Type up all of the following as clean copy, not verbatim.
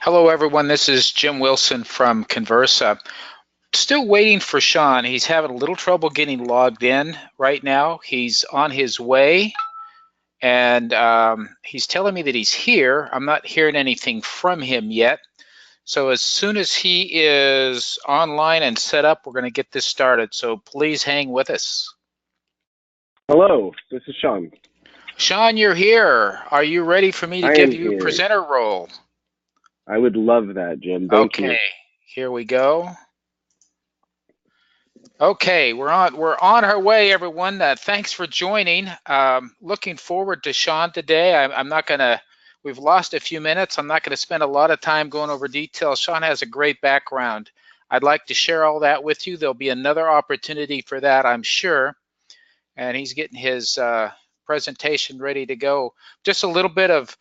Hello, everyone. This is Jim Wilson from Conversa. Still waiting for Shaun. He's having a little trouble getting logged in right now. He's on his way, and he's telling me that he's here. I'm not hearing anything from him yet. So as soon as he is online and set up, we're going to get this started. So please hang with us. Hello, this is Shaun. Shaun, you're here. Are you ready for me to I give am you a here. presenter role? I would love that, Jim. Thank Okay, you. here we go. Okay, we're on our way, everyone. Thanks for joining. Looking forward to Shaun today. I'm not gonna. We've lost a few minutes. I'm not going to spend a lot of time going over details. Shaun has a great background. I'd like to share all that with you. There'll be another opportunity for that, I'm sure. And he's getting his presentation ready to go. Just a little bit of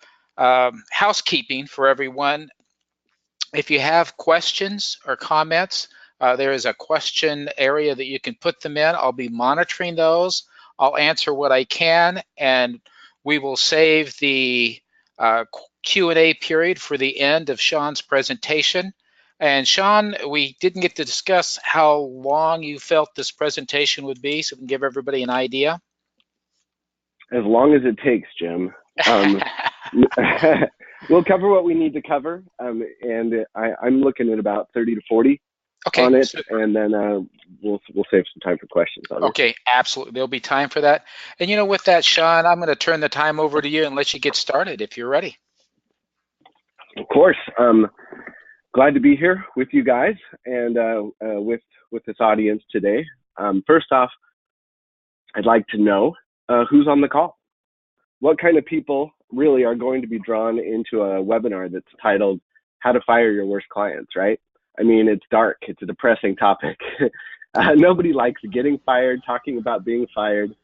housekeeping for everyone. If you have questions or comments, there is a question area that you can put them in. I'll be monitoring those. I'll answer what I can, and we will save the Q&A period for the end of Shaun's presentation. And Shaun, we didn't get to discuss how long you felt this presentation would be, so we can give everybody an idea. As long as it takes, Jim. Um, we'll cover what we need to cover, and I'm looking at about 30 to 40 Okay, on it, super. and then we'll save some time for questions, obviously. Okay, absolutely. There'll be time for that. And with that, Shaun, I'm going to turn the time over to you and let you get started if you're ready. Of course. Glad to be here with you guys and with this audience today. First off, I'd like to know who's on the call. What kind of people really are going to be drawn into a webinar that's titled How to Fire Your Worst Clients, right? I mean, it's dark, it's a depressing topic. Nobody likes getting fired, talking about being fired.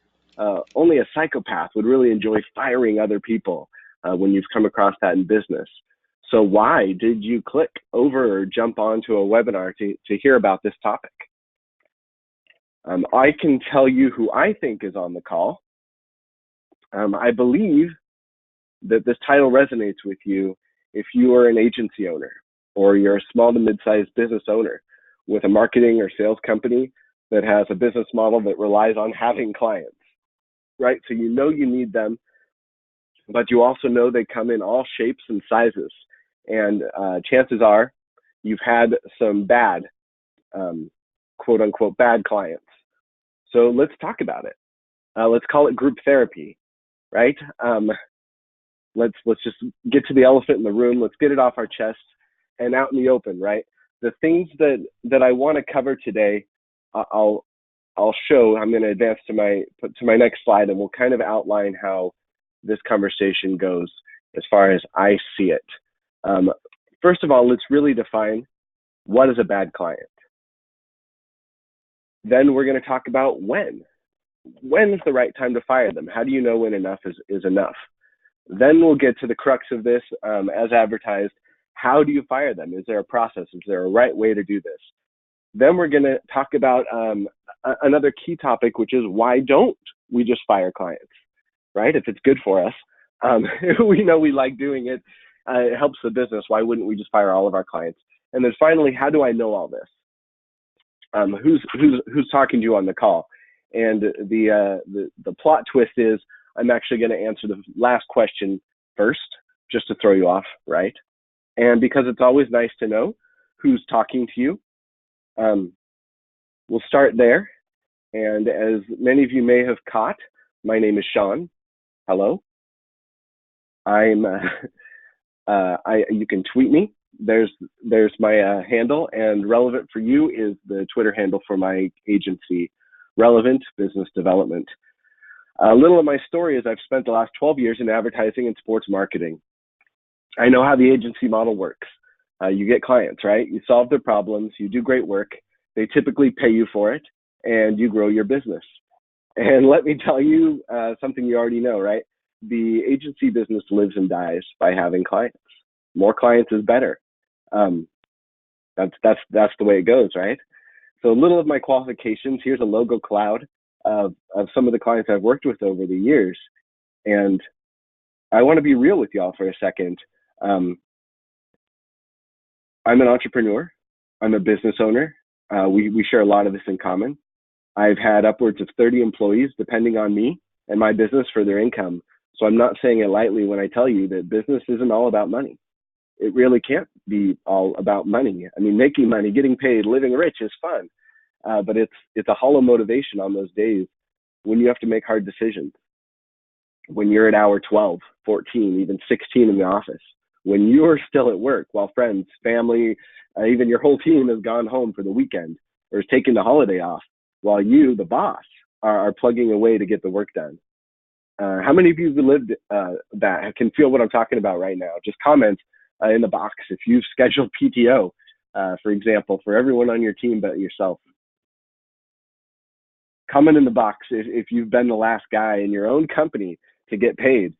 Only a psychopath would really enjoy firing other people when you've come across that in business. So why did you click over or jump onto a webinar to hear about this topic? I can tell you who I think is on the call. I believe that this title resonates with you if you are an agency owner or you're a small to mid-sized business owner with a marketing or sales company that has a business model that relies on having clients, right? So you know you need them, but you also know they come in all shapes and sizes. And chances are you've had some bad, quote unquote, bad clients. So let's talk about it. Let's call it group therapy, right? Let's just get to the elephant in the room. Let's get it off our chest and out in the open, right? The things that I want to cover today, I'll show. I'm going to advance to my next slide, and we'll kind of outline how this conversation goes as far as I see it. First of all, let's really define what is a bad client. Then we're going to talk about when. When is the right time to fire them? How do you know when enough is enough? Then we'll get to the crux of this, as advertised. How do you fire them? Is there a process? Is there a right way to do this? Then we're going to talk about another key topic, which is why don't we just fire clients, right? If it's good for us, we know we like doing it. It helps the business. Why wouldn't we just fire all of our clients? And then finally, how do I know all this? Who's talking to you on the call? And the plot twist is I'm actually going to answer the last question first, just to throw you off, right? And because it's always nice to know who's talking to you, we'll start there. And as many of you may have caught, my name is Shaun. Hello. I'm. You can tweet me. There's my handle, and relevant for you is the Twitter handle for my agency, Relevant Business Development. A little of my story is I've spent the last 12 years in advertising and sports marketing. I know how the agency model works. You get clients, right? You solve their problems, you do great work, they typically pay you for it, and you grow your business. And let me tell you something you already know, right? The agency business lives and dies by having clients. More clients is better. Um, that's the way it goes, right? So a little of my qualifications. Here's a logo cloud of some of the clients I've worked with over the years, and I want to be real with y'all for a second. Um, I'm an entrepreneur. I'm a business owner. We share a lot of this in common. I've had upwards of 30 employees depending on me and my business for their income. So I'm not saying it lightly when I tell you that business isn't all about money. It really can't be all about money. I mean, making money, getting paid, living rich is fun, but it's a hollow motivation on those days when you have to make hard decisions. When you're at hour 12, 14, even 16 in the office, when you're still at work while friends, family, even your whole team has gone home for the weekend or has taken the holiday off, while you, the boss, are plugging away to get the work done. How many of you have lived that can feel what I'm talking about right now? Just comment in the box if you've scheduled PTO, for example, for everyone on your team but yourself. Comment in the box if you've been the last guy in your own company to get paid.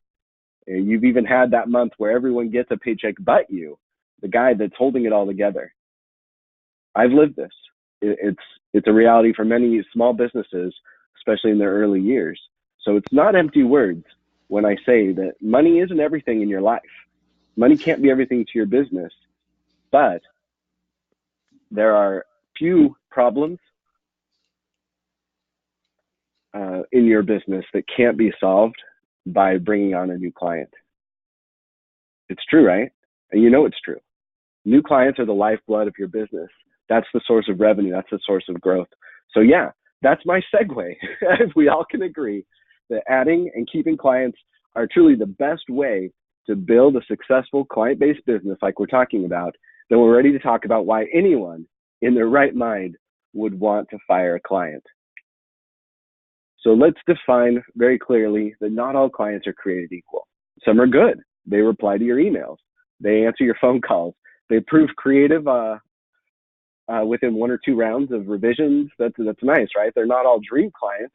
You've even had that month where everyone gets a paycheck but you, the guy that's holding it all together. I've lived this. It's a reality for many small businesses, especially in their early years. So it's not empty words when I say that money isn't everything in your life. Money can't be everything to your business, but there are few problems in your business that can't be solved by bringing on a new client. It's true, right? And you know it's true. New clients are the lifeblood of your business. That's the source of revenue. That's the source of growth. So yeah, that's my segue. If we all can agree that adding and keeping clients are truly the best way to build a successful client-based business like we're talking about, then we're ready to talk about why anyone in their right mind would want to fire a client. So let's define very clearly that not all clients are created equal. Some are good. They reply to your emails. They answer your phone calls. They prove creative within one or two rounds of revisions. That's nice, right? They're not all dream clients,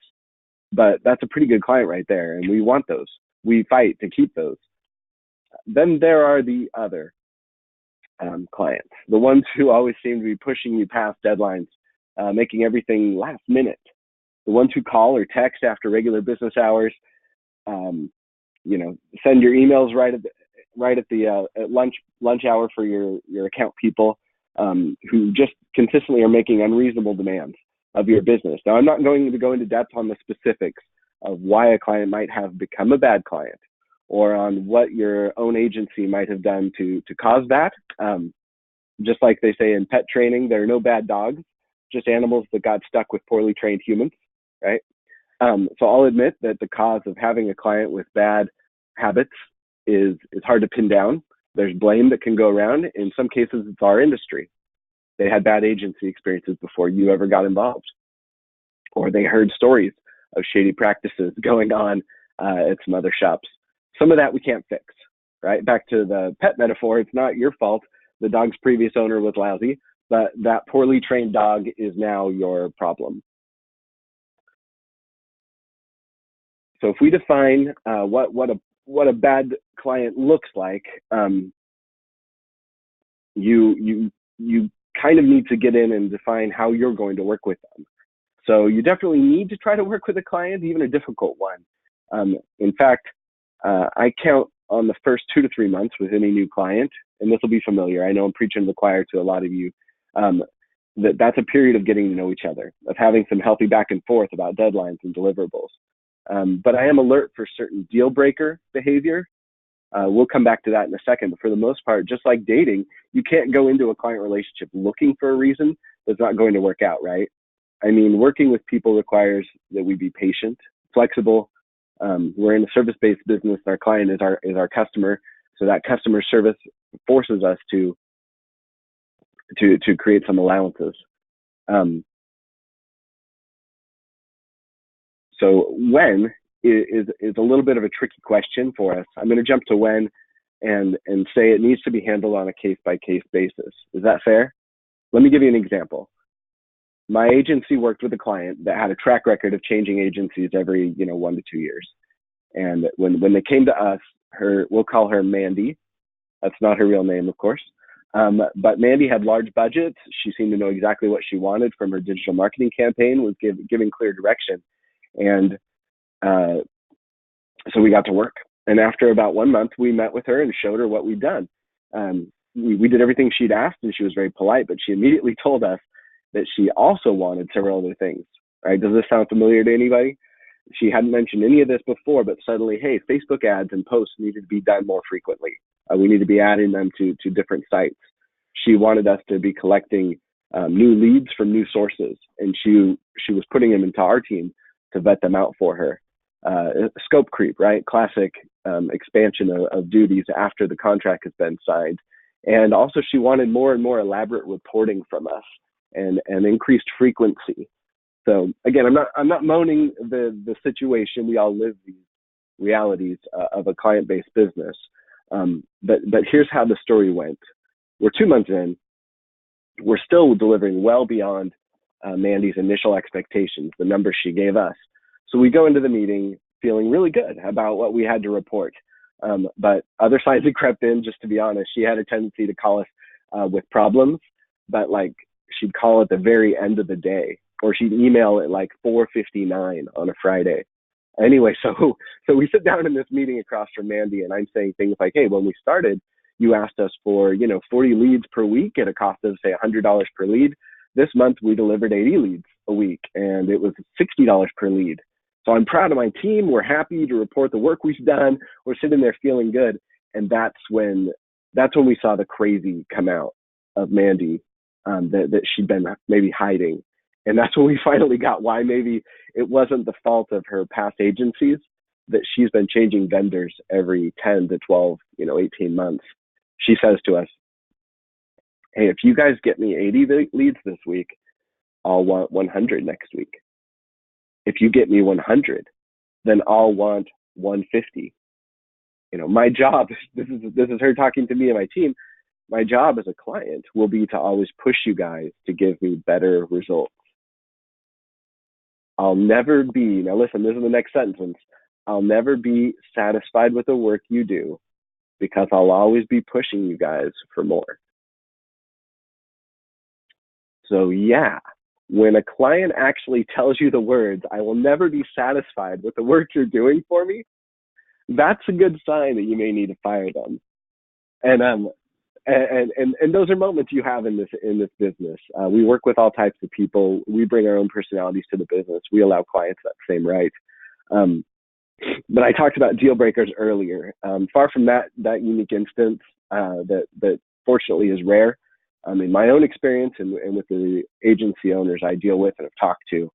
but that's a pretty good client right there, and we want those. We fight to keep those. Then there are the other clients, the ones who always seem to be pushing you past deadlines, making everything last minute. The ones who call or text after regular business hours, send your emails right at the at lunch hour for your account people, who just consistently are making unreasonable demands of your business. Now, I'm not going to go into depth on the specifics of why a client might have become a bad client or on what your own agency might have done to cause that. Just like they say in pet training, there are no bad dogs, just animals that got stuck with poorly trained humans, right? So I'll admit that the cause of having a client with bad habits is hard to pin down. There's blame that can go around. In some cases, it's our industry. They had bad agency experiences before you ever got involved, or they heard stories of shady practices going on at some other shops. Some of that we can't fix, right? Back to the pet metaphor, it's not your fault. The dog's previous owner was lousy, but that poorly trained dog is now your problem. So if we define what a bad client looks like, you kind of need to get in and define how you're going to work with them. So you definitely need to try to work with a client, even a difficult one. In fact, I count on the first 2 to 3 months with any new client, and this will be familiar. I know I'm preaching to the choir to a lot of you. That's a period of getting to know each other, of having some healthy back and forth about deadlines and deliverables. But I am alert for certain deal breaker behavior. We'll come back to that in a second. But for the most part, just like dating, you can't go into a client relationship looking for a reason that's not going to work out, right? I mean, working with people requires that we be patient, flexible. We're in a service-based business. Our client is our customer, so that customer service forces us to create some allowances. So when is a little bit of a tricky question for us. I'm going to jump to when and say it needs to be handled on a case-by-case basis. Is that fair? Let me give you an example. My agency worked with a client that had a track record of changing agencies every 1 to 2 years. And when they came to us, we'll call her Mandy. That's not her real name, of course. But Mandy had large budgets. She seemed to know exactly what she wanted from her digital marketing campaign, was giving clear direction. And so we got to work. And after about 1 month, we met with her and showed her what we'd done. we did everything she'd asked, and she was very polite, but she immediately told us that she also wanted several other things. Right? Does this sound familiar to anybody? She hadn't mentioned any of this before, but suddenly, hey, Facebook ads and posts needed to be done more frequently. We need to be adding them to different sites. She wanted us to be collecting new leads from new sources, and she was putting them into our team to vet them out for her. Scope creep, right? Classic expansion of duties after the contract has been signed. And also she wanted more and more elaborate reporting from us and increased frequency. So again, I'm not moaning the situation. We all live these realities of a client-based business. But here's how the story went. We're 2 months in. We're still delivering well beyond Mandy's initial expectations, the numbers she gave us. So we go into the meeting feeling really good about what we had to report. But other signs had crept in, just to be honest. She had a tendency to call us with problems, but like she'd call at the very end of the day, or she'd email at like 4:59 on a Friday. Anyway, so we sit down in this meeting across from Mandy, and I'm saying things like, hey, when we started, you asked us for, 40 leads per week at a cost of, say, $100 per lead. This month, we delivered 80 leads a week, and it was $60 per lead. So I'm proud of my team. We're happy to report the work we've done. We're sitting there feeling good. And that's when we saw the crazy come out of Mandy that she'd been maybe hiding. And that's when we finally got why maybe it wasn't the fault of her past agencies, that she's been changing vendors every 10 to 12, 18 months. She says to us, hey, if you guys get me 80 leads this week, I'll want 100 next week. If you get me 100, then I'll want 150. My job, this is her talking to me and my team. My job as a client will be to always push you guys to give me better results. I'll never be, now listen, this is the next sentence. I'll never be satisfied with the work you do because I'll always be pushing you guys for more. So yeah, when a client actually tells you the words, I will never be satisfied with the work you're doing for me, that's a good sign that you may need to fire them. And those are moments you have in this business. We work with all types of people. We bring our own personalities to the business. We allow clients that same right. But I talked about deal breakers earlier. Far from that unique instance that fortunately is rare. In my own experience and with the agency owners I deal with and have talked to.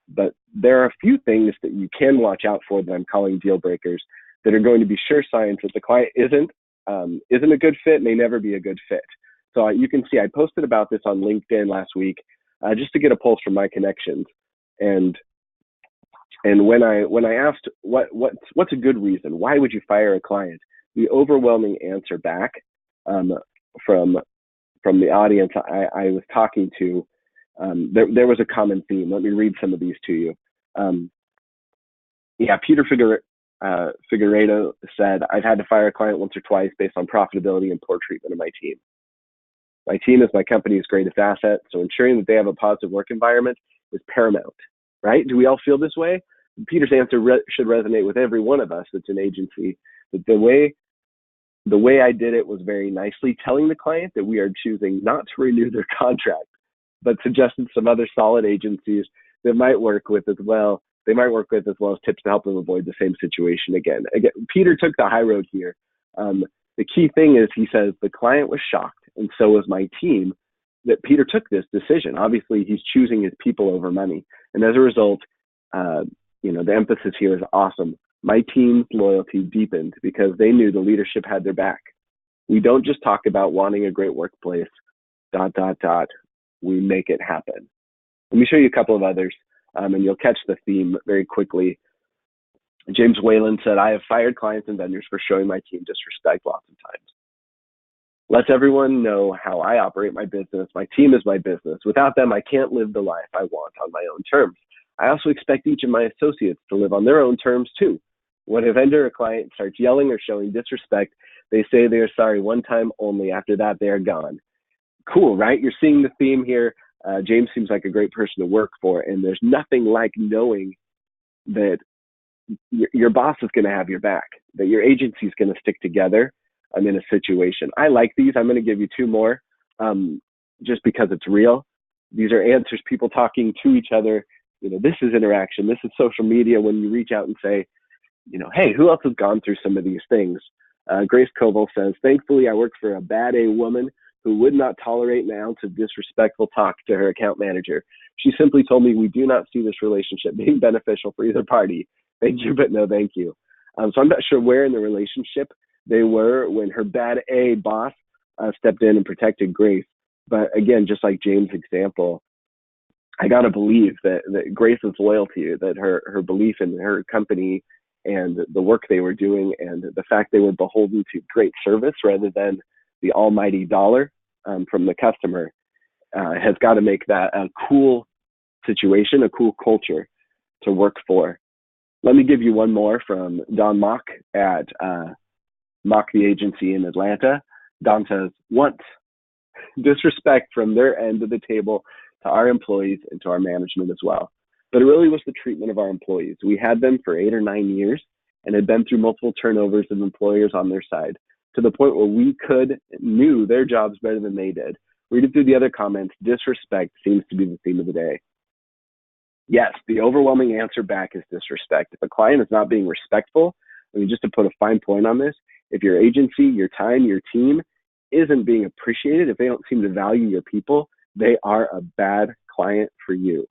But there are a few things that you can watch out for that I'm calling deal breakers that are going to be sure signs that the client isn't a good fit, may never be a good fit. So you can see I posted about this on LinkedIn last week just to get a pulse from my connections. And when I asked what's a good reason, why would you fire a client, the overwhelming answer back from the audience I was talking to, there was a common theme. Let me read some of these to you. Peter Figueredo said, I've had to fire a client once or twice based on profitability and poor treatment of my team. My team is my company's greatest asset, so ensuring that they have a positive work environment is paramount, right? Do we all feel this way? Peter's answer should resonate with every one of us that's an agency. But the way I did it was very nicely telling the client that we are choosing not to renew their contract, but suggested some other solid agencies that might work with as well. They might work with as well as tips to help them avoid the same situation again. Peter took the high road here. The key thing is he says the client was shocked, and so was my team, that Peter took this decision. Obviously, he's choosing his people over money. And as a result, the emphasis here is awesome. My team's loyalty deepened because they knew the leadership had their back. We don't just talk about wanting a great workplace, ... We make it happen. Let me show you a couple of others, and you'll catch the theme very quickly. James Whalen said, I have fired clients and vendors for showing my team disrespect lots of times. Lets everyone know how I operate my business. My team is my business. Without them, I can't live the life I want on my own terms. I also expect each of my associates to live on their own terms too. When a vendor or client starts yelling or showing disrespect, they say they are sorry one time only. After that, they are gone. Cool, right? You're seeing the theme here. James seems like a great person to work for, and there's nothing like knowing that your boss is going to have your back, that your agency is going to stick together, I'm in a situation. I like these. I'm going to give you two more just because it's real. These are answers, people talking to each other. This is interaction. This is social media when you reach out and say, hey, who else has gone through some of these things? Grace Koval says, thankfully, I work for a bad A woman who would not tolerate an ounce of disrespectful talk to her account manager. She simply told me we do not see this relationship being beneficial for either party. Thank you, but no thank you. So I'm not sure where in the relationship they were when her bad A boss stepped in and protected Grace. But again, just like James' example, I got to believe that Grace is loyal to you, that her belief in her company and the work they were doing and the fact they were beholden to great service rather than the almighty dollar from the customer has got to make that a cool situation, a cool culture to work for. Let me give you one more from Don Mock at Mock the Agency in Atlanta. Don says, once, disrespect from their end of the table to our employees and to our management as well. But it really was the treatment of our employees. We had them for 8 or 9 years and had been through multiple turnovers of employers on their side to the point where we knew their jobs better than they did. Reading through the other comments, disrespect seems to be the theme of the day. Yes, the overwhelming answer back is disrespect. If a client is not being respectful, just to put a fine point on this, if your agency, your time, your team isn't being appreciated, if they don't seem to value your people, they are a bad client for you.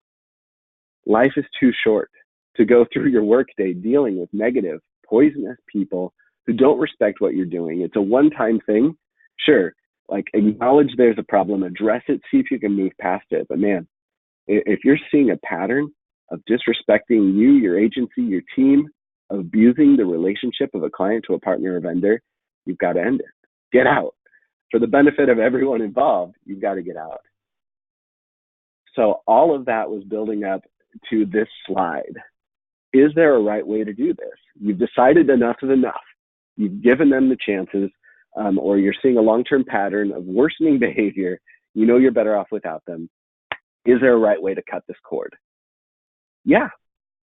Life is too short to go through your workday dealing with negative, poisonous people who don't respect what you're doing. It's a one-time thing. Sure, acknowledge there's a problem, address it, see if you can move past it. But man, if you're seeing a pattern of disrespecting you, your agency, your team, of abusing the relationship of a client to a partner or vendor, you've got to end it. Get out. For the benefit of everyone involved, you've got to get out. So all of that was building up to this slide. Is there a right way to do this? You've decided enough is enough. You've given them the chances, or you're seeing a long-term pattern of worsening behavior. You know you're better off without them. Is there a right way to cut this cord? Yeah.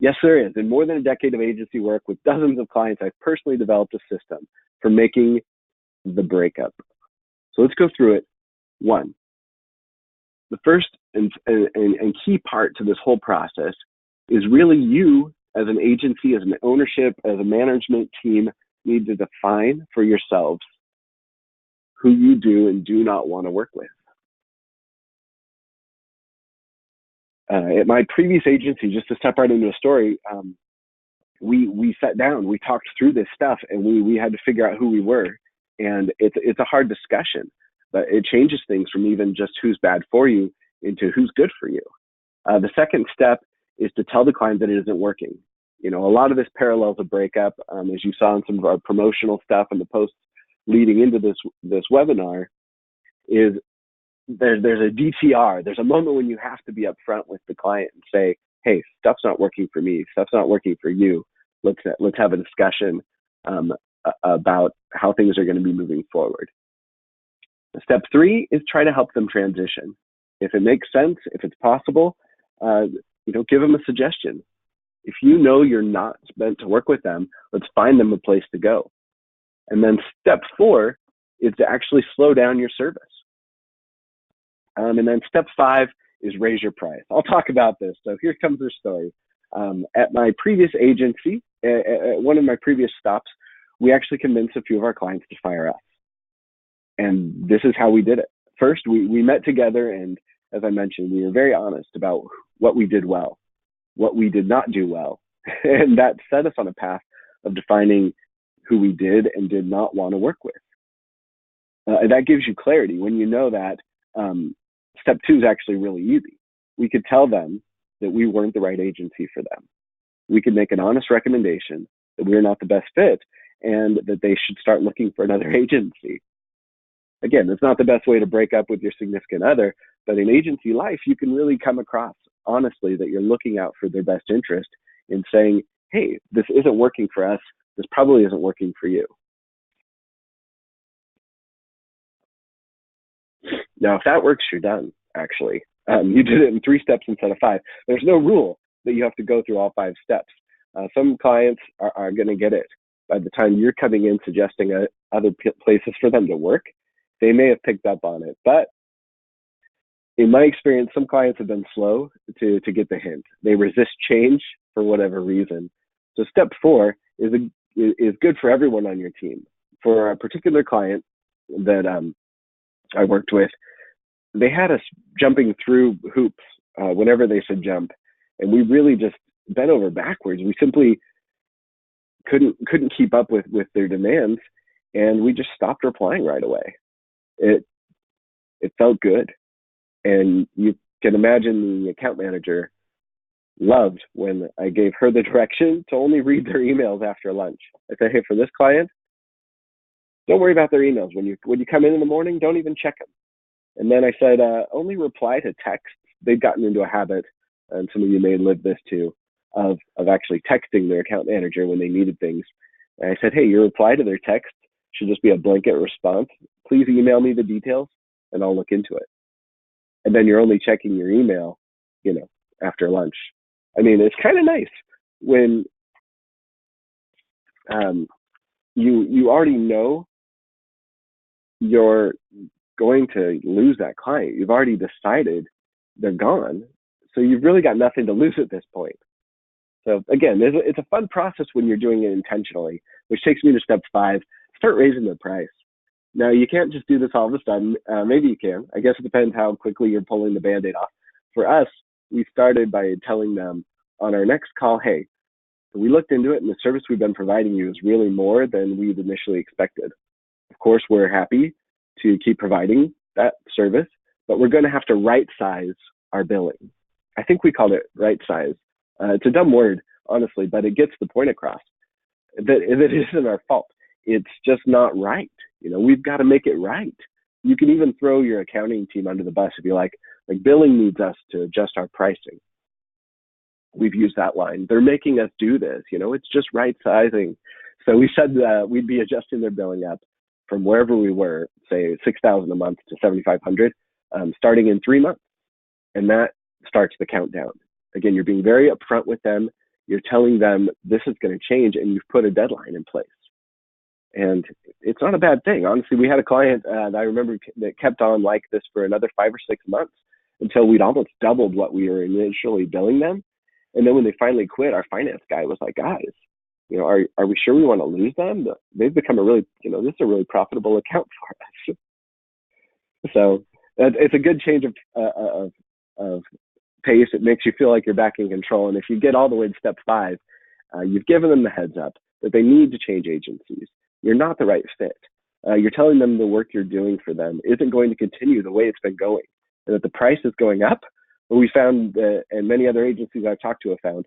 Yes, there is. In more than a decade of agency work with dozens of clients, I've personally developed a system for making the breakup. So let's go through it. 1, the first and key part to this whole process is really you as an agency, as an ownership, as a management team need to define for yourselves who you do and do not want to work with. At my previous agency, just to step right into a story, we sat down, we talked through this stuff, and we had to figure out who we were. And it's a hard discussion, but it changes things from even just who's bad for you into who's good for you. The second step is to tell the client that it isn't working. A lot of this parallels a breakup, as you saw in some of our promotional stuff and the posts leading into this webinar, is there's a DTR. There's a moment when you have to be upfront with the client and say, hey, stuff's not working for me. Stuff's not working for you. Let's have a discussion about how things are going to be moving forward. Step 3 is try to help them transition. If it makes sense, if it's possible, give them a suggestion. If you know you're not meant to work with them, let's find them a place to go. And then step 4 is to actually slow down your service. And then step 5 is raise your price. I'll talk about this. So here comes the story. At my previous agency, at one of my previous stops, we actually convinced a few of our clients to fire us. And this is how we did it. First, we met together, and as I mentioned, we were very honest about what we did well, what we did not do well. And that set us on a path of defining who we did and did not want to work with. And that gives you clarity when you know that step 2 is actually really easy. We could tell them that we weren't the right agency for them. We could make an honest recommendation that we're not the best fit and that they should start looking for another agency. Again, it's not the best way to break up with your significant other, but in agency life, you can really come across honestly that you're looking out for their best interest in saying, hey, this isn't working for us. This probably isn't working for you. Now, if that works, you're done, actually. You did it in 3 steps instead of 5. There's no rule that you have to go through all 5 steps. Some clients are going to get it by the time you're coming in suggesting other places for them to work, they may have picked up on it. But in my experience, some clients have been slow to get the hint. They resist change for whatever reason. So step 4 is good for everyone on your team. For a particular client that I worked with, they had us jumping through hoops whenever they said jump, and we really just bent over backwards. We simply couldn't keep up with their demands, and we just stopped replying right away. It felt good, and you can imagine the account manager loved when I gave her the direction to only read their emails after lunch. I said, hey, for this client, don't worry about their emails. When you come in the morning, don't even check them. And then I said, only reply to texts. They've gotten into a habit, and some of you may live this too, of actually texting their account manager when they needed things. And I said, hey, your reply to their text should just be a blanket response. Please email me the details, and I'll look into it. And then you're only checking your email, after lunch. I mean, it's kind of nice when you already know you're going to lose that client. You've already decided they're gone. So you've really got nothing to lose at this point. So again, it's a fun process when you're doing it intentionally, which takes me to step 5, start raising the price. Now, you can't just do this all of a sudden. Maybe you can. I guess it depends how quickly you're pulling the Band-Aid off. For us, we started by telling them on our next call, hey, we looked into it and the service we've been providing you is really more than we'd initially expected. Of course, we're happy to keep providing that service, but we're going to have to right size our billing. I think we called it right size. It's a dumb word, honestly, but it gets the point across that it isn't our fault. It's just not right. We've got to make it right. You can even throw your accounting team under the bus if you like billing needs us to adjust our pricing. We've used that line. They're making us do this. It's just right sizing. So we said we'd be adjusting their billing up from wherever we were, say $6,000 a month to $7,500, starting in 3 months. And that starts the countdown. Again, you're being very upfront with them. You're telling them this is going to change, and you've put a deadline in place. And it's not a bad thing. Honestly, we had a client that I remember that kept on like this for another 5 or 6 months until we'd almost doubled what we were initially billing them. And then when they finally quit, our finance guy was like, guys, are we sure we want to lose them? They've become a really, this is a really profitable account for us. So it's a good change of pace. It makes you feel like you're back in control. And if you get all the way to step 5, you've given them the heads up that they need to change agencies. You're not the right fit. You're telling them the work you're doing for them isn't going to continue the way it's been going, and that the price is going up. But we found that, and many other agencies I've talked to have found,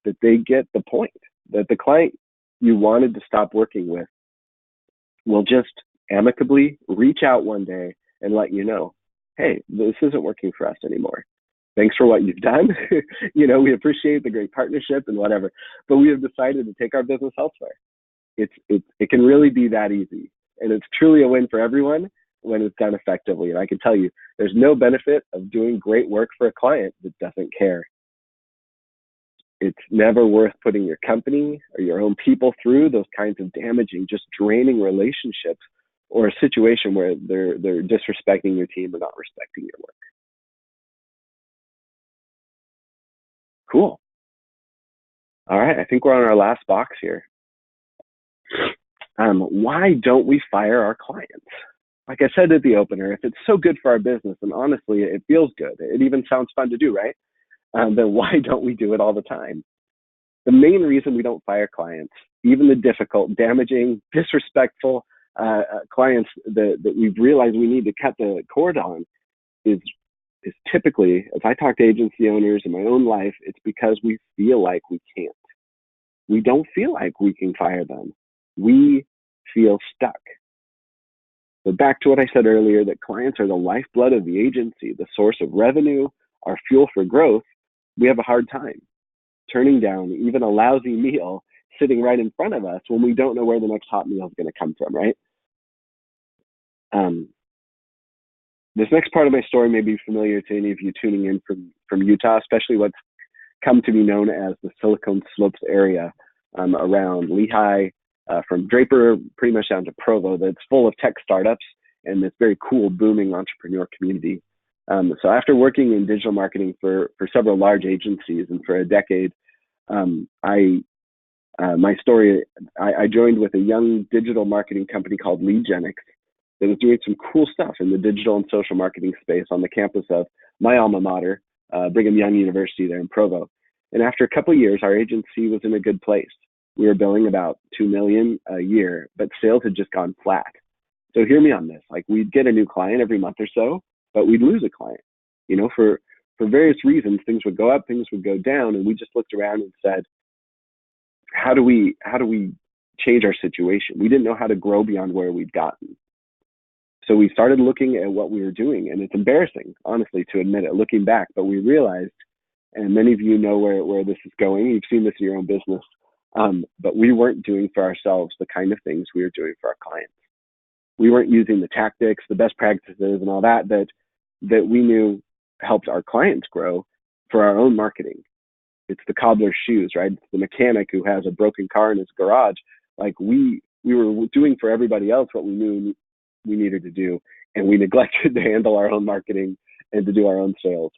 that they get the point, that the client you wanted to stop working with will just amicably reach out one day and let you know, hey, this isn't working for us anymore. Thanks for what you've done. We appreciate the great partnership and whatever, but we have decided to take our business elsewhere. It can really be that easy. And it's truly a win for everyone when it's done effectively. And I can tell you, there's no benefit of doing great work for a client that doesn't care. It's never worth putting your company or your own people through those kinds of damaging, just draining relationships, or a situation where they're disrespecting your team or not respecting your work. Cool. All right, I think we're on our last box here. Why don't we fire our clients? Like I said at the opener, if it's so good for our business, and honestly, it feels good, it even sounds fun to do, right? Then why don't we do it all the time? The main reason we don't fire clients, even the difficult, damaging, disrespectful clients that we've realized we need to cut the cord on, is typically, as I talk to agency owners in my own life, it's because we feel like we can't. We don't feel like we can fire them. We feel stuck. But back to what I said earlier, that clients are the lifeblood of the agency, the source of revenue, our fuel for growth. We have a hard time turning down even a lousy meal sitting right in front of us when we don't know where the next hot meal is going to come from, right? This next part of my story may be familiar to any of you tuning in from Utah, especially what's come to be known as the Silicon Slopes area around Lehi, from Draper pretty much down to Provo, that's full of tech startups and this very cool, booming entrepreneur community. So after working in digital marketing for several large agencies and for a decade, my story, I joined with a young digital marketing company called Leadgenics that was doing some cool stuff in the digital and social marketing space on the campus of my alma mater, Brigham Young University there in Provo. And after a couple of years, our agency was in a good place. We were billing about $2 million a year, but sales had just gone flat. So hear me on this. Like, we'd get a new client every month or so, but we'd lose a client. You know, for various reasons, things would go up, things would go down, and we just looked around and said, how do we change our situation? We didn't know how to grow beyond where we'd gotten. So we started looking at what we were doing, and it's embarrassing, honestly, to admit it, looking back, but we realized, and many of you know where this is going, you've seen this in your own business, but we weren't doing for ourselves the kind of things we were doing for our clients. We weren't using the tactics, the best practices, and all that we knew helped our clients grow for our own marketing. It's the cobbler's shoes, right? It's the mechanic who has a broken car in his garage. Like, we were doing for everybody else what we knew we needed to do, and we neglected to handle our own marketing and to do our own sales.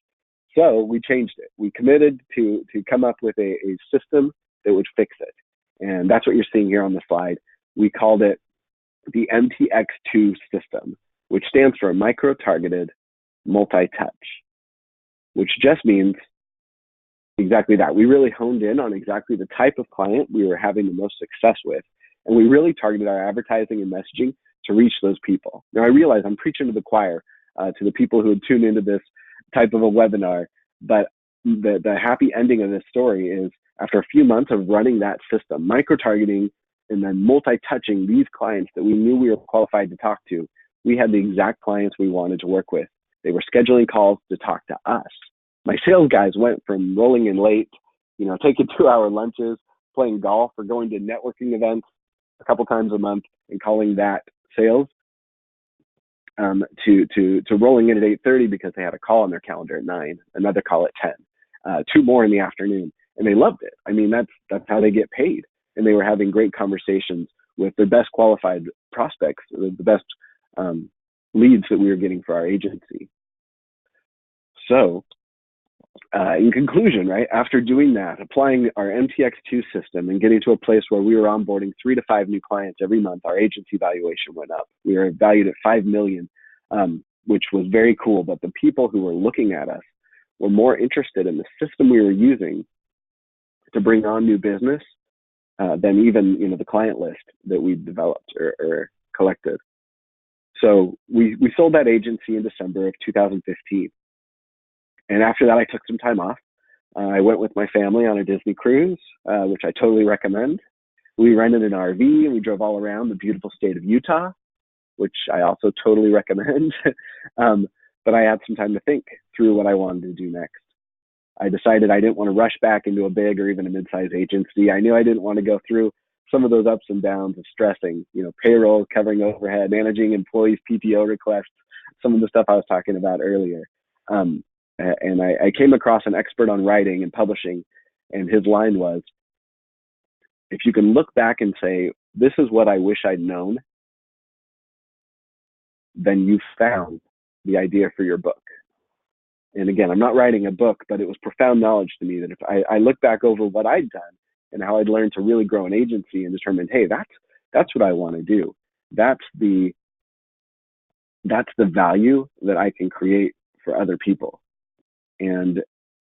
So we changed it. We committed to come up with a system that would fix it. And that's what you're seeing here on the slide. We called it the MTX2 system, which stands for micro-targeted multi-touch, which just means exactly that. We really honed in on exactly the type of client we were having the most success with, and we really targeted our advertising and messaging to reach those people. Now, I realize I'm preaching to the choir, to the people who would tune into this type of a webinar, but the happy ending of this story is, after a few months of running that system, micro-targeting and then multi-touching these clients that we knew we were qualified to talk to, we had the exact clients we wanted to work with. They were scheduling calls to talk to us. My sales guys went from rolling in late, taking 2-hour lunches, playing golf, or going to networking events a couple times a month and calling that sales, to rolling in at 8:30 because they had a call on their calendar at 9, another call at 10, 2 more in the afternoon, and they loved it. I mean, that's how they get paid, and they were having great conversations with their best qualified prospects, the best leads that we were getting for our agency. So, in conclusion, right, after doing that, applying our MTX2 system and getting to a place where we were onboarding 3 to 5 new clients every month, our agency valuation went up. We were valued at $5 million, which was very cool. But the people who were looking at us were more interested in the system we were using to bring on new business than even, the client list that we developed or collected. So we sold that agency in December of 2015. And after that, I took some time off. I went with my family on a Disney cruise, which I totally recommend. We rented an RV and we drove all around the beautiful state of Utah, which I also totally recommend. But I had some time to think through what I wanted to do next. I decided I didn't want to rush back into a big or even a mid-sized agency. I knew I didn't want to go through some of those ups and downs of stressing, payroll, covering overhead, managing employees' PTO requests, some of the stuff I was talking about earlier. And I came across an expert on writing and publishing, and his line was, if you can look back and say, this is what I wish I'd known, then you found the idea for your book. And again, I'm not writing a book, but it was profound knowledge to me that if I look back over what I'd done and how I'd learned to really grow an agency and determined, hey, that's what I want to do. That's the value that I can create for other people. And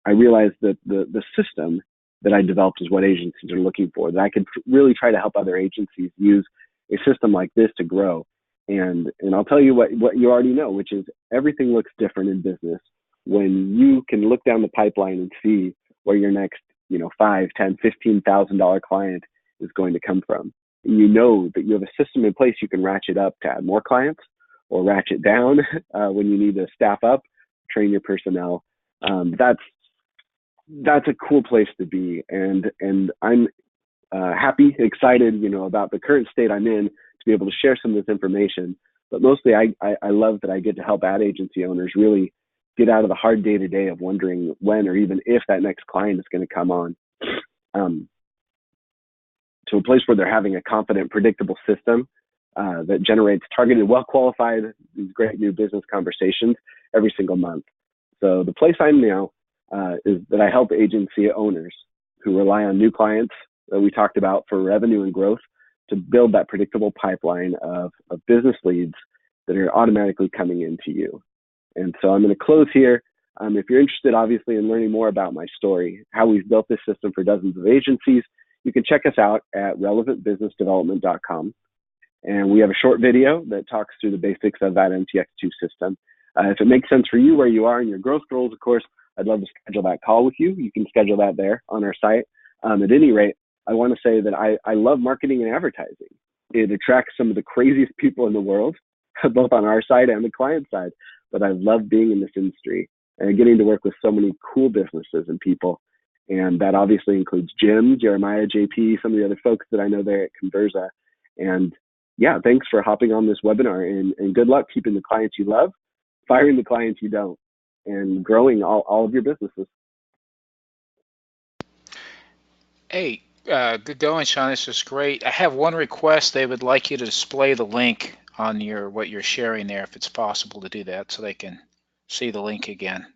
I realized that the system that I developed is what agencies are looking for, that I could really try to help other agencies use a system like this to grow. And I'll tell you what you already know, which is everything looks different in business when you can look down the pipeline and see where your next, $5, $10, $15,000 client is going to come from. And you know that you have a system in place you can ratchet up to add more clients or ratchet down when you need to staff up, train your personnel. That's a cool place to be, and I'm happy, excited, about the current state I'm in to be able to share some of this information. But mostly, I love that I get to help ad agency owners really get out of the hard day-to-day of wondering when or even if that next client is going to come on, to to a place where they're having a confident, predictable system that generates targeted, well-qualified, these great new business conversations every single month. So the place I'm now is that I help agency owners who rely on new clients that we talked about for revenue and growth to build that predictable pipeline of business leads that are automatically coming into you. And so I'm going to close here. If you're interested, obviously, in learning more about my story, how we've built this system for dozens of agencies, you can check us out at relevantbusinessdevelopment.com. And we have a short video that talks through the basics of that MTX2 system. If it makes sense for you where you are in your growth goals, of course, I'd love to schedule that call with you. You can schedule that there on our site. At any rate, I want to say that I love marketing and advertising. It attracts some of the craziest people in the world, both on our side and the client side. But I love being in this industry and getting to work with so many cool businesses and people. And that obviously includes Jim, Jeremiah, JP, some of the other folks that I know there at Conversa. And yeah, thanks for hopping on this webinar, and good luck keeping the clients you love, firing the clients you don't, and growing all of your businesses. Hey, good going, Shaun. This is great. I have one request. They would like you to display the link on what you're sharing there, if it's possible to do that, so they can see the link again.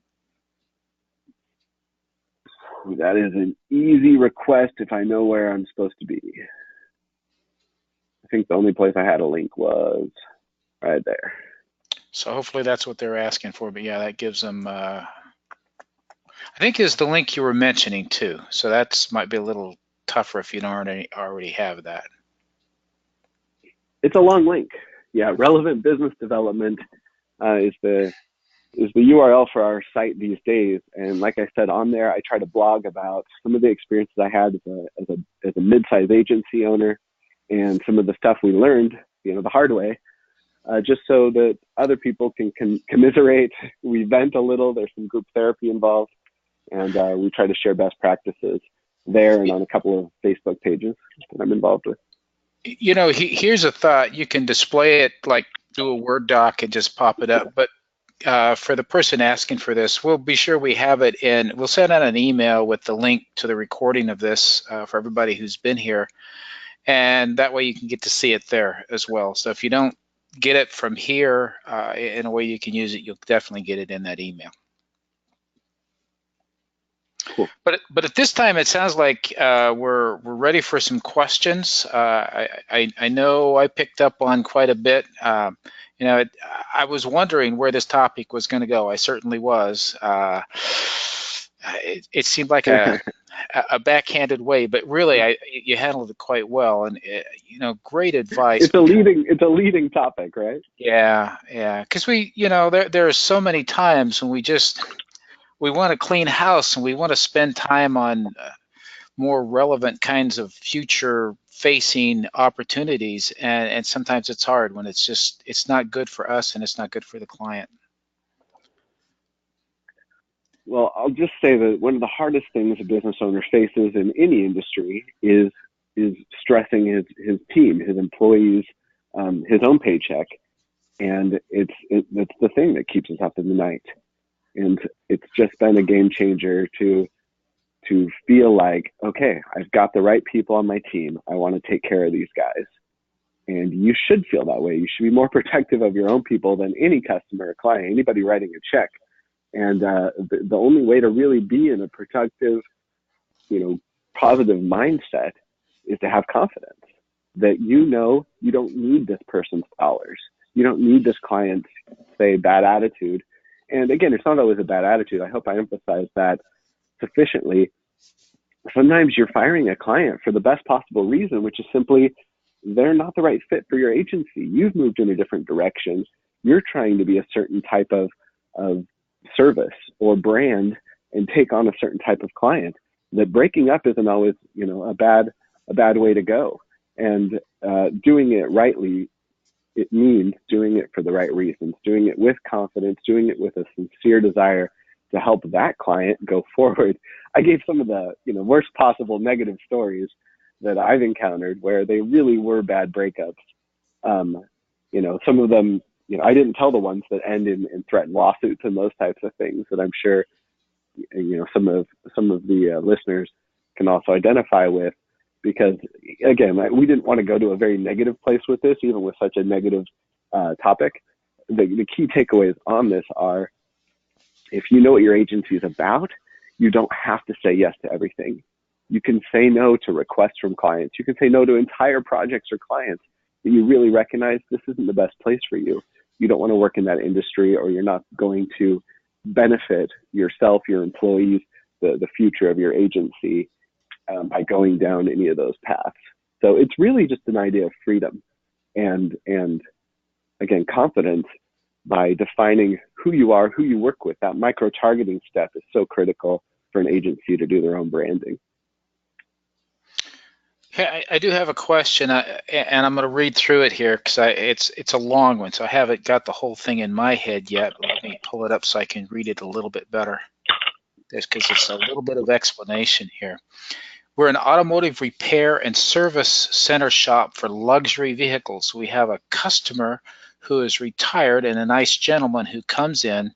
That is an easy request if I know where I'm supposed to be. I think the only place I had a link was right there. So hopefully that's what they're asking for. But yeah, that gives them, I think is the link you were mentioning too. So that's might be a little tougher if you don't already have that. It's a long link. Yeah, Relevant Business Development is the URL for our site these days. And like I said, on there, I try to blog about some of the experiences I had as a mid-sized agency owner, and some of the stuff we learned, the hard way, just so that other people can commiserate. We vent a little. There's some group therapy involved, and we try to share best practices there and on a couple of Facebook pages that I'm involved with. Here's a thought. You can display it like do a Word doc and just pop it up. But for the person asking for this, we'll be sure we have it in. We'll send out an email with the link to the recording of this for everybody who's been here. And that way you can get to see it there as well. So if you don't get it from here in a way you can use it, you'll definitely get it in that email. Cool. But at this time, it sounds like we're ready for some questions. I know I picked up on quite a bit. I was wondering where this topic was going to go. I certainly was. It seemed like a backhanded way, but really, you handled it quite well, and great advice. It's a leading topic, right? Yeah, because there are so many times when we want a clean house and we want to spend time on more relevant kinds of future-facing opportunities, and sometimes it's hard when it's not good for us and it's not good for the client. Well, I'll just say that one of the hardest things a business owner faces in any industry is stressing his team, his employees, his own paycheck, and it's the thing that keeps us up in the night. And it's just been a game changer to feel like, okay, I've got the right people on my team. I want to take care of these guys. And you should feel that way. You should be more protective of your own people than any customer or client, anybody writing a check. And the only way to really be in a productive, positive mindset is to have confidence that you don't need this person's dollars. You don't need this client's, say, bad attitude. And again, it's not always a bad attitude. I hope I emphasize that sufficiently. Sometimes you're firing a client for the best possible reason, which is simply they're not the right fit for your agency. You've moved in a different direction. You're trying to be a certain type of service or brand and take on a certain type of client. That breaking up isn't always, a bad way to go. And doing it rightly, it means doing it for the right reasons, doing it with confidence, doing it with a sincere desire to help that client go forward. I gave some of the worst possible negative stories that I've encountered where they really were bad breakups. Some of them, I didn't tell the ones that end in threatened lawsuits and those types of things that I'm sure some of the listeners can also identify with, because again, we didn't want to go to a very negative place with this, even with such a negative topic. The key takeaways on this are, if you know what your agency is about, you don't have to say yes to everything. You can say no to requests from clients. You can say no to entire projects or clients that you really recognize this isn't the best place for you. You don't want to work in that industry, or you're not going to benefit yourself, your employees, the future of your agency by going down any of those paths. So it's really just an idea of freedom and again, confidence by defining who you are, who you work with. That micro-targeting step is so critical for an agency to do their own branding. Okay, I do have a question, and I'm going to read through it here because it's a long one, so I haven't got the whole thing in my head yet. Let me pull it up so I can read it a little bit better. Just because it's a little bit of explanation here. We're an automotive repair and service center shop for luxury vehicles. We have a customer who is retired and a nice gentleman who comes in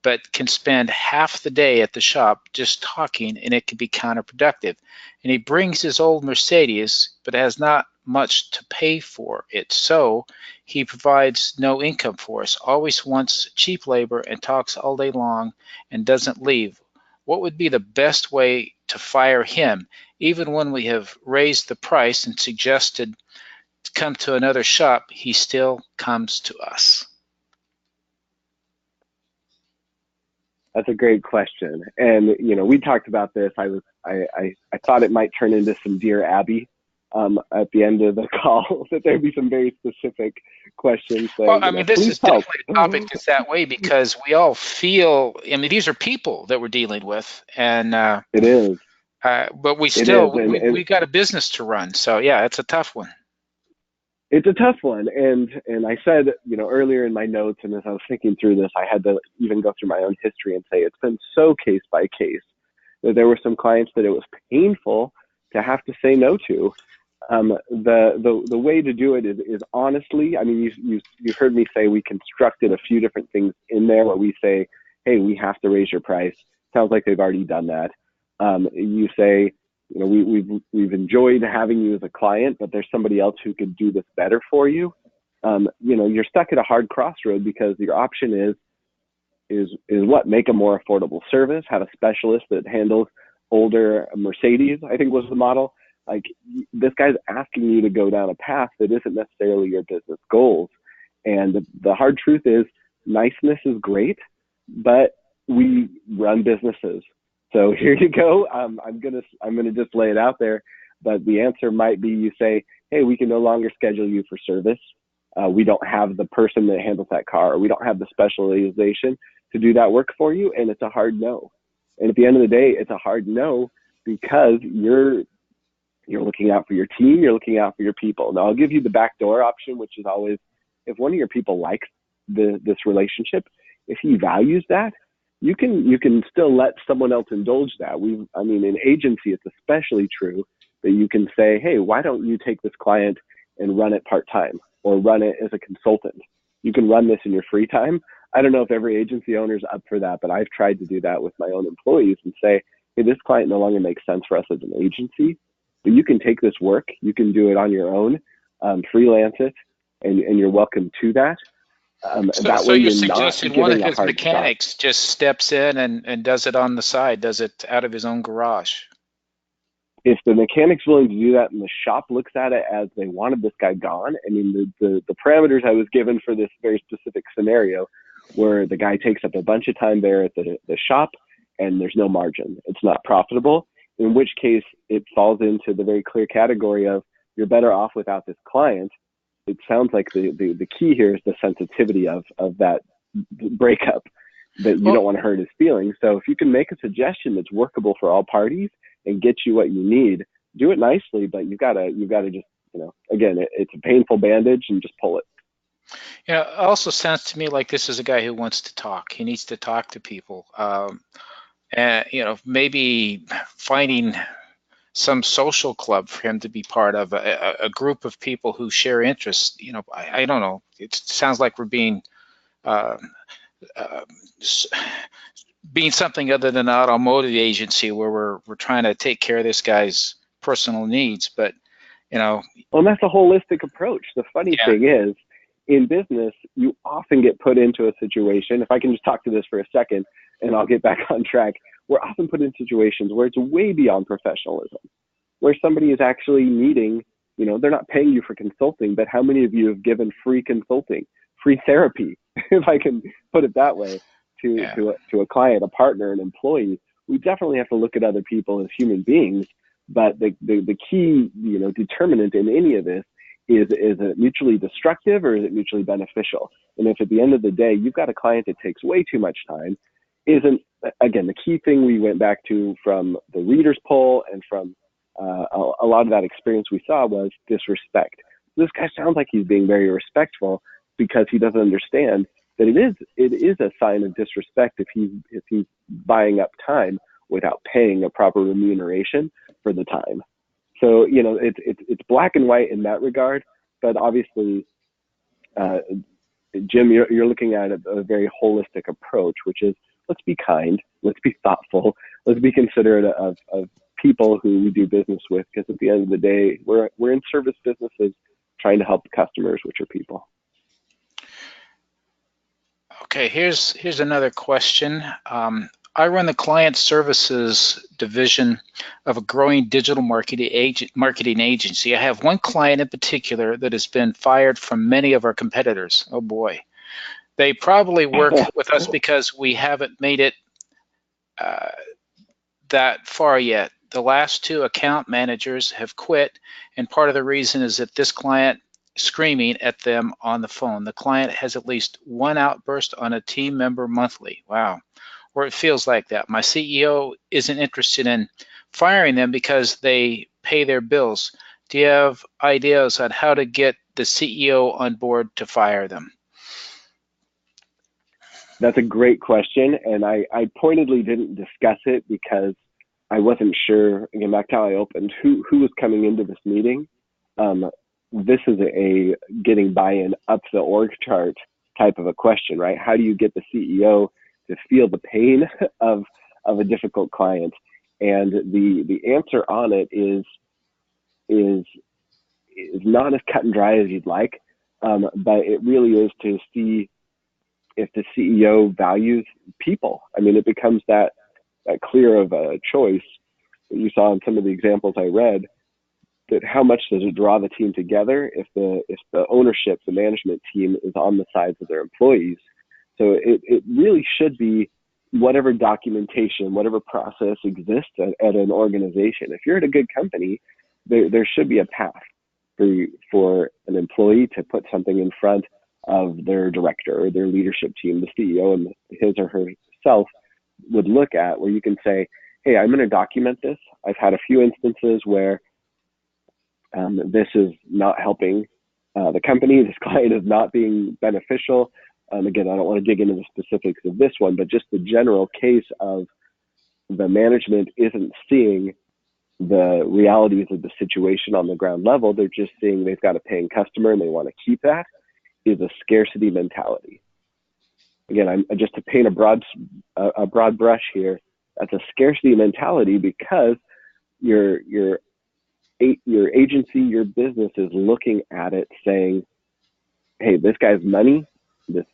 but can spend half the day at the shop just talking, and it can be counterproductive. And he brings his old Mercedes, but has not much to pay for it. So he provides no income for us, always wants cheap labor and talks all day long and doesn't leave. What would be the best way to fire him? Even when we have raised the price and suggested to come to another shop, he still comes to us. That's a great question. And, we talked about this. I thought it might turn into some Dear Abby at the end of the call, that there'd be some very specific questions Well, saying, I mean, this please is help. definitely a topic that's that way because we all feel, I mean, these are people that we're dealing with, and It is. but we It is. still, we got a business to run. So yeah, it's a tough one. It's a tough one. And I said, earlier in my notes, and as I was thinking through this, I had to even go through my own history and say it's been so case by case that there were some clients that it was painful to have to say no to. The way to do it is honestly. I mean, you heard me say we constructed a few different things in there where we say, hey, we have to raise your price. Sounds like they've already done that. You say, we've enjoyed having you as a client, but there's somebody else who could do this better for you. You're stuck at a hard crossroad because your option is what? Make a more affordable service, have a specialist that handles older Mercedes, I think was the model. Like, this guy's asking you to go down a path that isn't necessarily your business goals. And the hard truth is, niceness is great, but we run businesses. So here you go. I'm gonna just lay it out there. But the answer might be, you say, hey, we can no longer schedule you for service. We don't have the person that handles that car, or we don't have the specialization to do that work for you, and it's a hard no. And at the end of the day, it's a hard no because you're looking out for your team, you're looking out for your people. Now, I'll give you the backdoor option, which is always, if one of your people likes this relationship, if he values that, you can still let someone else indulge that. In agency, it's especially true that you can say, hey, why don't you take this client and run it part-time, or run it as a consultant? You can run this in your free time. I don't know if every agency owner is up for that, but I've tried to do that with my own employees and say, hey, this client no longer makes sense for us as an agency, but you can take this work, you can do it on your own, freelance it, and you're welcome to that. That So way you're you're not suggesting one giving of a his hard stop. mechanics just steps in and does it on the side, does it out of his own garage? If the mechanic's willing to do that and the shop looks at it as they wanted this guy gone, the parameters I was given for this very specific scenario where the guy takes up a bunch of time there at the shop and there's no margin. It's not profitable, in which case it falls into the very clear category of you're better off without this client. It sounds like the key here is the sensitivity of that breakup, that you don't want to hurt his feelings. So if you can make a suggestion that's workable for all parties and get you what you need, do it nicely, but you've got to just, again, it's a painful bandage, and just pull it. It also sounds to me like this is a guy who wants to talk. He needs to talk to people. And, maybe finding some social club for him to be part of, a group of people who share interests. I don't know. It sounds like we're being uh, uh, being something other than an automotive agency where we're trying to take care of this guy's personal needs. But, you know, Well, that's a holistic approach. The funny yeah, thing is, in business, you often get put into a situation. If I can just talk to this for a second and I'll get back on track, we're often put in situations where it's way beyond professionalism, where somebody is actually needing, they're not paying you for consulting, but how many of you have given free consulting, free therapy, if I can put it that way, yeah. to a client, a partner, an employee? We definitely have to look at other people as human beings, but the key, determinant in any of this is it mutually destructive or is it mutually beneficial? And if at the end of the day, you've got a client that takes way too much time, isn't, again, the key thing we went back to from the readers poll and from a lot of that experience we saw was disrespect. This guy sounds like he's being very respectful because he doesn't understand that it is a sign of disrespect if he's buying up time without paying a proper remuneration for the time. So it's black and white in that regard, but obviously, Jim, you're looking at a very holistic approach, which is let's be kind, let's be thoughtful, let's be considerate of people who we do business with, because at the end of the day, we're in service businesses trying to help customers, which are people. Okay, here's another question. I run the client services division of a growing digital marketing agency. I have one client in particular that has been fired from many of our competitors. Oh boy. They probably work with us because we haven't made it that far yet. The last two account managers have quit, and part of the reason is that this client screaming at them on the phone. The client has at least one outburst on a team member monthly. Wow. Or it feels like that. My CEO isn't interested in firing them because they pay their bills. Do you have ideas on how to get the CEO on board to fire them? That's a great question, and I pointedly didn't discuss it because I wasn't sure, again, back to how I opened, who was coming into this meeting. This is a getting buy-in up the org chart type of a question, right? How do you get the CEO to feel the pain of a difficult client? And the answer on it is not as cut and dry as you'd like, but it really is to see if the CEO values people. I mean, it becomes that clear of a choice that you saw in some of the examples I read, that how much does it draw the team together if the ownership, the management team is on the sides of their employees. So it really should be whatever documentation, whatever process exists at an organization. If you're at a good company, there should be a path for an employee to put something in front of their director or their leadership team, the CEO and his or herself would look at, where you can say, hey, I'm going to document this. I've had a few instances where this is not helping the company. This client is not being beneficial. Again, I don't want to dig into the specifics of this one, but just the general case of the management isn't seeing the realities of the situation on the ground level. They're just seeing they've got a paying customer and they want to keep that, is a scarcity mentality. Again, I'm just to paint a broad brush here. That's a scarcity mentality because your agency, your business is looking at it saying, hey, this guy's money, this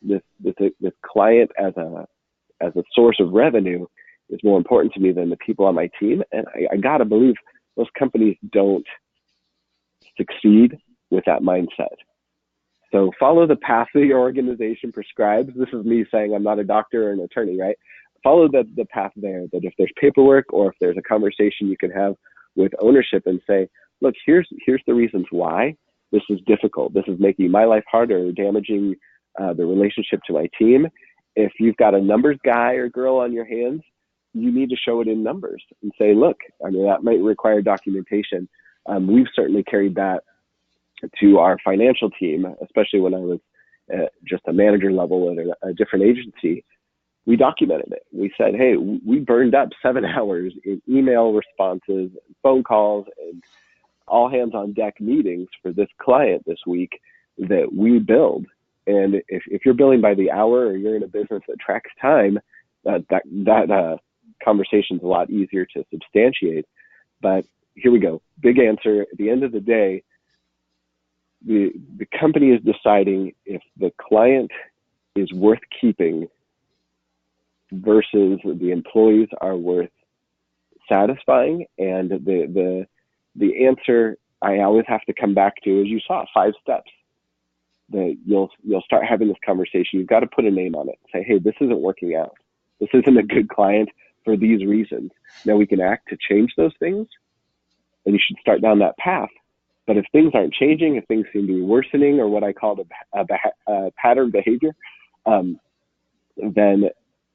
client as a source of revenue is more important to me than the people on my team. And I gotta believe most companies don't succeed with that mindset. So follow the path that your organization prescribes. This is me saying I'm not a doctor or an attorney, right? Follow the path there, that if there's paperwork or if there's a conversation you can have with ownership and say, look, here's the reasons why this is difficult. This is making my life harder, damaging the relationship to my team. If you've got a numbers guy or girl on your hands, you need to show it in numbers and say, look, I mean, that might require documentation. We've certainly carried that to our financial team, especially when I was just a manager level at a different agency. We documented it. We said, hey, we burned up 7 hours in email responses, phone calls, and all hands on deck meetings for this client this week that we billed. And if you're billing by the hour or you're in a business that tracks time, that conversation is a lot easier to substantiate. But here we go. Big answer. At the end of the day, the company is deciding if the client is worth keeping versus the employees are worth satisfying. And the answer I always have to come back to is, you saw 5 steps that you'll start having this conversation. You've got to put a name on it. Say, hey, this isn't working out. This isn't a good client for these reasons. Now we can act to change those things, and you should start down that path. But if things aren't changing, if things seem to be worsening, or what I call a pattern behavior, then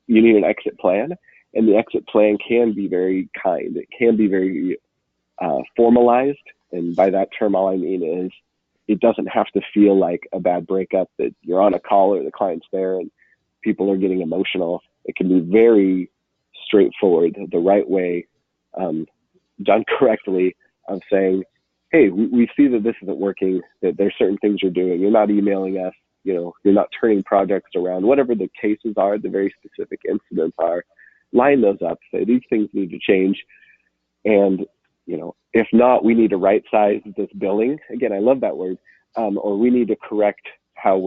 you need an exit plan. And the exit plan can be very kind. It can be very formalized. And by that term, all I mean is it doesn't have to feel like a bad breakup, that you're on a call or the client's there and people are getting emotional. It can be very straightforward, the right way, done correctly, of saying, hey, we see that this isn't working, that there's certain things you're doing. You're not emailing us, you're not turning projects around, whatever the cases are, the very specific incidents are. Line those up, say these things need to change. And, if not, we need to right size this billing. Again, I love that word. Or we need to correct how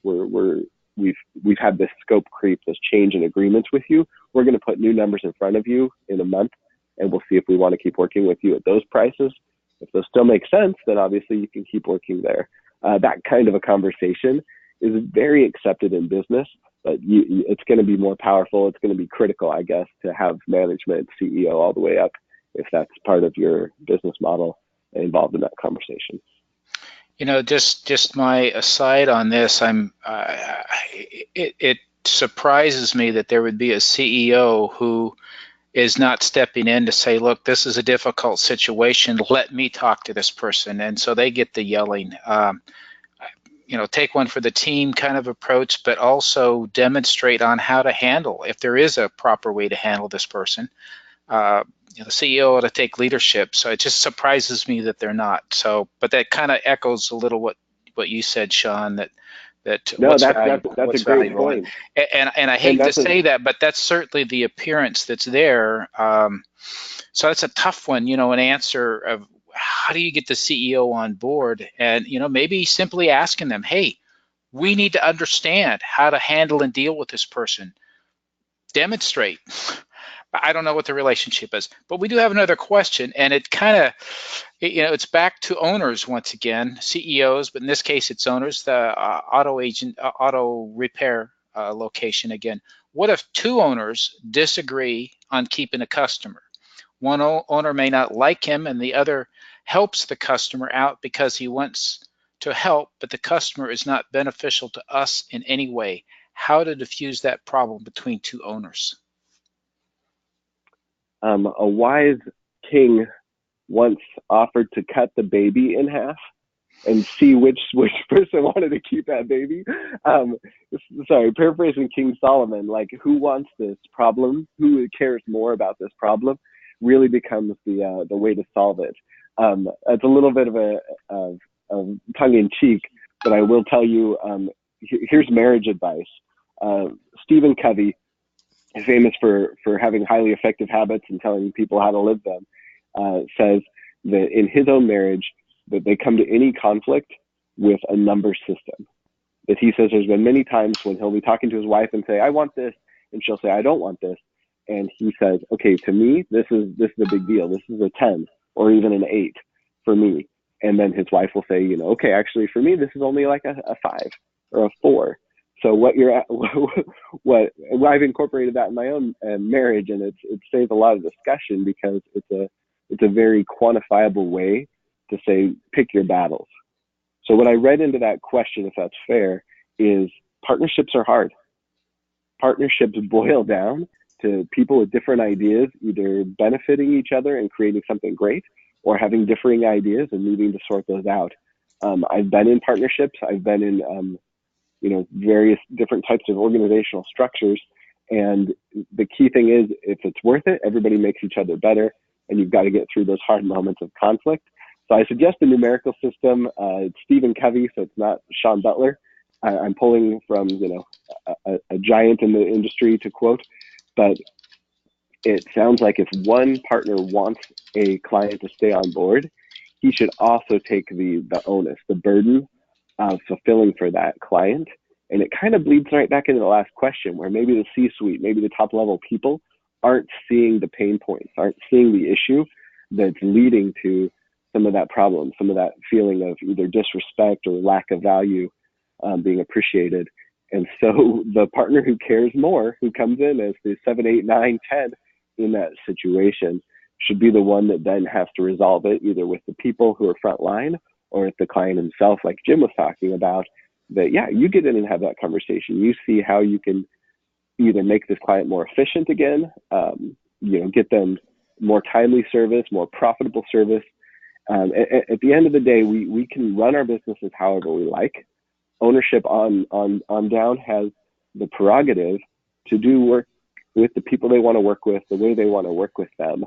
we've had this scope creep, this change in agreements with you. We're going to put new numbers in front of you in a month, and we'll see if we want to keep working with you at those prices. If those still make sense, then obviously you can keep working there. That kind of a conversation is very accepted in business, but it's going to be more powerful. It's going to be critical, I guess, to have management, CEO, all the way up, if that's part of your business model, involved in that conversation. Just my aside on this, it surprises me that there would be a CEO who is not stepping in to say, look, this is a difficult situation. Let me talk to this person. And so they get the yelling. Take one for the team kind of approach, but also demonstrate on how to handle, if there is a proper way to handle this person. The CEO ought to take leadership. So it just surprises me that they're not. So, but that kind of echoes a little what you said, Shaun, that no, what's that's a great valuable. point. And I hate to say that, but that's certainly the appearance that's there. So that's a tough one, an answer of how do you get the CEO on board? And, maybe simply asking them, hey, we need to understand how to handle and deal with this person. Demonstrate. I don't know what the relationship is, but we do have another question, and it kind of, it's back to owners once again, CEOs, but in this case it's owners, the auto repair location again. What if 2 owners disagree on keeping a customer? One owner may not like him, and the other helps the customer out because he wants to help, but the customer is not beneficial to us in any way. How to diffuse that problem between 2 owners? A wise king once offered to cut the baby in half and see which person wanted to keep that baby. Sorry, paraphrasing King Solomon, like, who wants this problem? Who cares more about this problem? Really becomes the way to solve it. It's a little bit of a tongue in cheek, but I will tell you, here's marriage advice. Stephen Covey, famous for having highly effective habits and telling people how to live them, says that in his own marriage, that they come to any conflict with a number system. That he says there's been many times when he'll be talking to his wife and say, I want this, and she'll say, I don't want this. And he says, okay, to me, this is a big deal. This is a 10 or even an 8 for me. And then his wife will say, okay, actually for me, this is only like a 5 or a 4. So what I've incorporated that in my own marriage, and it saves a lot of discussion because it's a very quantifiable way to say, pick your battles. So what I read into that question, if that's fair, is partnerships are hard. Partnerships boil down to people with different ideas, either benefiting each other and creating something great, or having differing ideas and needing to sort those out. I've been in partnerships. I've been in various different types of organizational structures. And the key thing is, if it's worth it, everybody makes each other better, and you've got to get through those hard moments of conflict. So I suggest a numerical system. It's Stephen Covey, so it's not Shaun Butler. I'm pulling from, a giant in the industry to quote, but it sounds like if one partner wants a client to stay on board, he should also take the onus, the burden of fulfilling for that client. And it kind of bleeds right back into the last question, where maybe the C-suite, maybe the top level people aren't seeing the pain points, aren't seeing the issue that's leading to some of that problem, some of that feeling of either disrespect or lack of value being appreciated. And so the partner who cares more, who comes in as the 7, 8, 9, 10 in that situation, should be the one that then has to resolve it, either with the people who are frontline or with the client himself, like Jim was talking about. That, yeah, you get in and have that conversation. You see how you can either make this client more efficient again, get them more timely service, more profitable service. At the end of the day, we can run our businesses however we like. Ownership on down has the prerogative to do work with the people they want to work with, the way they want to work with them.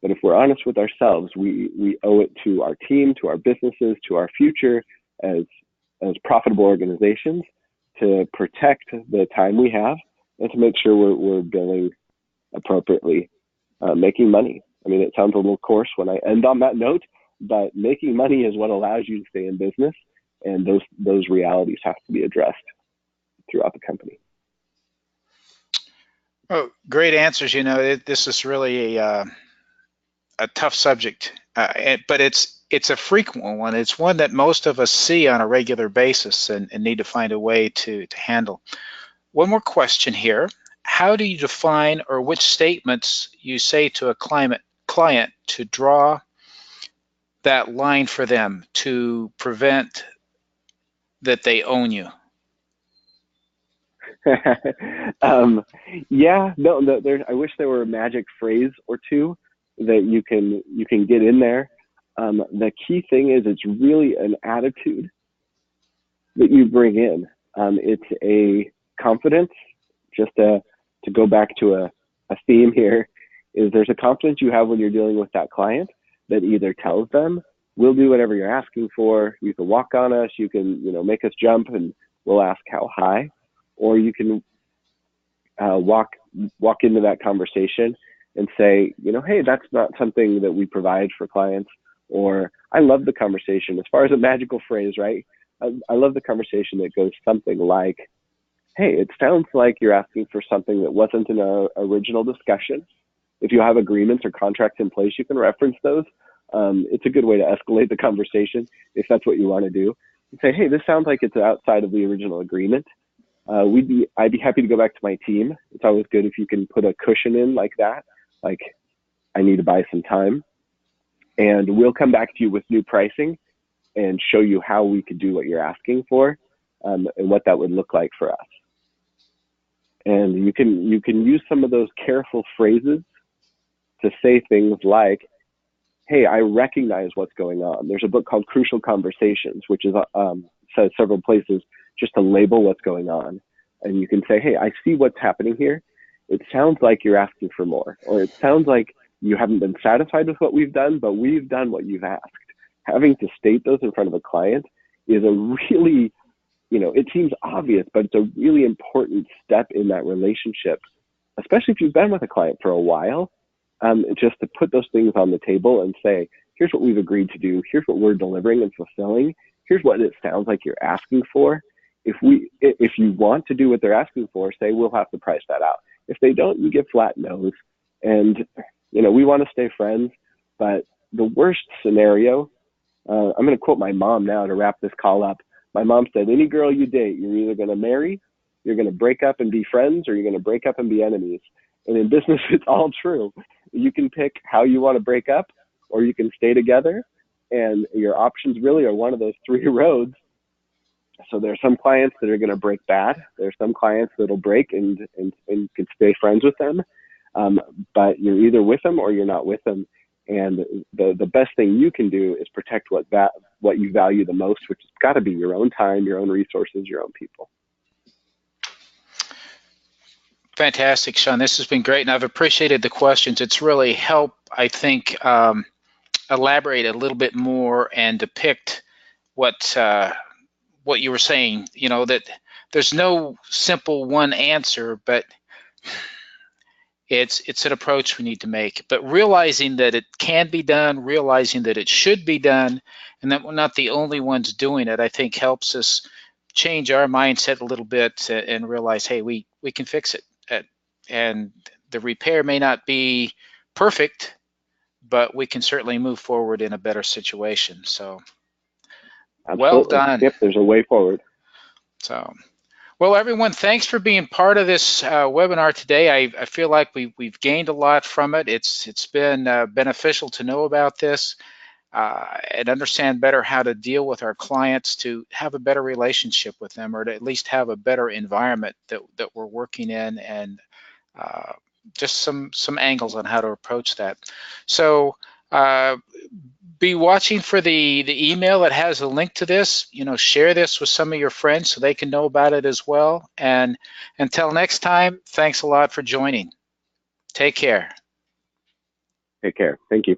But if we're honest with ourselves, we owe it to our team, to our businesses, to our future as profitable organizations to protect the time we have and to make sure we're billing appropriately, making money. I mean, it sounds a little coarse when I end on that note, but making money is what allows you to stay in business, and those realities have to be addressed throughout the company. Oh, great answers. This is really a tough subject, but it's a frequent one. It's one that most of us see on a regular basis and need to find a way to handle. One more question here. How do you define, or which statements you say to a client to draw that line for them to prevent that they own you? I wish there were a magic phrase or two that you can get in there. The key thing is it's really an attitude that you bring in. It's a confidence. Just to go back to a theme here, is there's a confidence you have when you're dealing with that client that either tells them, we'll do whatever you're asking for. You can walk on us. You can make us jump, and we'll ask how high. Or you can walk into that conversation and say, hey, that's not something that we provide for clients. Or I love the conversation. As far as a magical phrase, right? I love the conversation that goes something like, hey, it sounds like you're asking for something that wasn't in our original discussion. If you have agreements or contracts in place, you can reference those. It's a good way to escalate the conversation if that's what you want to do. And say, hey, this sounds like it's outside of the original agreement. I'd be happy to go back to my team. It's always good if you can put a cushion in like that, like I need to buy some time, and we'll come back to you with new pricing and show you how we could do what you're asking for, and what that would look like for us. And you can use some of those careful phrases to say things like, hey, I recognize what's going on. There's a book called Crucial Conversations, which is says several places just to label what's going on. And you can say, hey, I see what's happening here. It sounds like you're asking for more, or it sounds like you haven't been satisfied with what we've done, but we've done what you've asked. Having to state those in front of a client is a really, it seems obvious, but it's a really important step in that relationship, especially if you've been with a client for a while, just to put those things on the table and say, here's what we've agreed to do. Here's what we're delivering and fulfilling. Here's what it sounds like you're asking for. If you want to do what they're asking for, say, we'll have to price that out. If they don't, you give flat no's. And, we want to stay friends, but the worst scenario, I'm going to quote my mom now to wrap this call up. My mom said, any girl you date, you're either going to marry, you're going to break up and be friends, or you're going to break up and be enemies. And in business, it's all true. You can pick how you want to break up, or you can stay together. And your options really are one of those three roads. So there are some clients that are going to break bad. There's some clients that'll break and can stay friends with them. But you're either with them or you're not with them. And the best thing you can do is protect what you value the most, which has got to be your own time, your own resources, your own people. Fantastic, Shaun. This has been great, and I've appreciated the questions. It's really helped, I think, elaborate a little bit more and depict what you were saying. That there's no simple one answer, but It's an approach we need to make, but realizing that it can be done, realizing that it should be done, and that we're not the only ones doing it, I think helps us change our mindset a little bit and realize, hey, we can fix it. And the repair may not be perfect, but we can certainly move forward in a better situation. So well Absolutely. done. Yep, there's a way forward. So, well, everyone, thanks for being part of this webinar today. I feel like we've gained a lot from it. It's been beneficial to know about this and understand better how to deal with our clients to have a better relationship with them, or to at least have a better environment that we're working in, and uh, just some angles on how to approach that. So uh, be watching for the email that has a link to this. Share this with some of your friends so they can know about it as well. And until next time, thanks a lot for joining. Take care. Take care. Thank you.